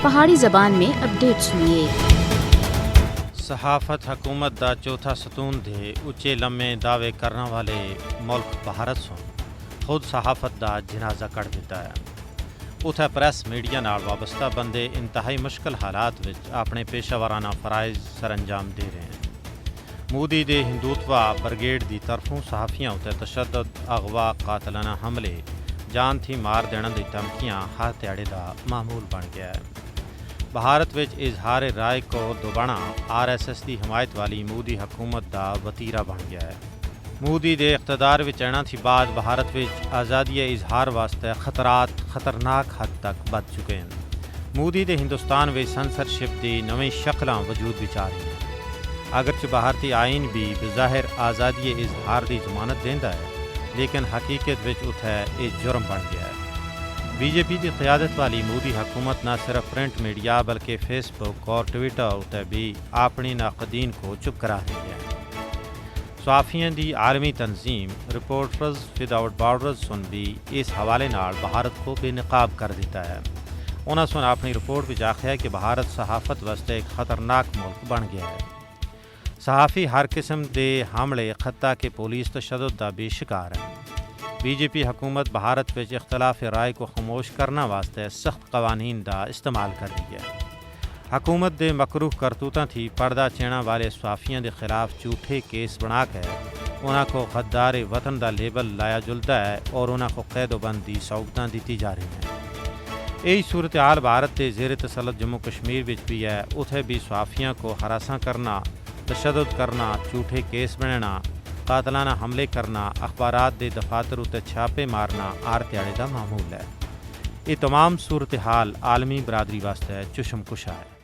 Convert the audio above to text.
پہاڑی زبان میں اپڈیٹ سنیے۔ صحافت حکومت دا چوتھا ستون دے اچے لمے دعوے کرنے والے ملک بھارت سن خود صحافت دا جنازہ کڑ دیتا ہے۔ اتھے پریس میڈیا نال وابستہ بندے انتہائی مشکل حالات وچ اپنے پیشہ ورانہ فرائض سر انجام دے رہے ہیں۔ مودی دے ہندوتوا برگیڈ دی طرفوں صحافیاں اتے تشدد، اغوا، قاتلانہ حملے، جان تھی مار دینے دی دھمکیاں ہر تیڑے دا معمول بن گیا ہے۔ بھارت وچ اظہار رائے کو دوبارہ RSS دی حمایت والی مودی حکومت دا وتیرہ بن گیا ہے۔ مودی دے اقتدار وچ آنا تھی بعد بھارت وچ آزادی اظہار واسطے خطرات خطرناک حد تک بد چکے ہیں۔ مودی دے ہندوستان وچ سنسرشپ دی نویں شکلاں وجود وچ آ رہی ہیں۔ اگرچہ بھارتی آئین بھی بظاہر آزادی اظہار دی ضمانت دیندا ہے، لیکن حقیقت وچ اتھے یہ جرم بن گیا ہے۔ BJP کی قیادت والی مودی حکومت نہ صرف پرنٹ میڈیا بلکہ فیس بک اور ٹویٹر اتنے بھی اپنی ناقدین کو چپ کرا رہی ہے۔ صحافیوں دی عالمی تنظیم رپورٹرز وداؤٹ بارڈرز سن بھی اس حوالے نال بھارت کو بے نقاب کر دیتا ہے۔ انہوں سن اپنی رپورٹ بھی آخیا ہے کہ بھارت صحافت واسطے ایک خطرناک ملک بن گیا ہے۔ صحافی ہر قسم دے حملے خطہ کے پولیس تشدد دا بھی شکار ہے۔ BJP حکومت بھارت وچ اختلاف رائے کو خاموش کرنا واسطے سخت قوانین دا استعمال کر رہی ہے۔ حکومت دے مکروہ کرتوتاں تھی پردہ چینا والے صحافیاں دے خلاف جھوٹے کیس بنا کے انہاں کو غدار وطن دا لیبل لایا جلدا ہے اور انہاں کو قید و بند دی سہولتاں دیتی جا رہی ہیں۔ یہی صورتحال بھارت دے زیر تسلط جموں کشمیر وچ بھی ہے۔ اتھے بھی صحافیاں کو ہراساں کرنا، تشدد کرنا، جھوٹے کیس بنانا، قاتلانہ حملے کرنا، اخبارات دے دفاتر اتے چھاپے مارنا آر تیاڑے دا معمول ہے۔ یہ تمام صورتحال عالمی برادری واسطے چشم کشا ہے۔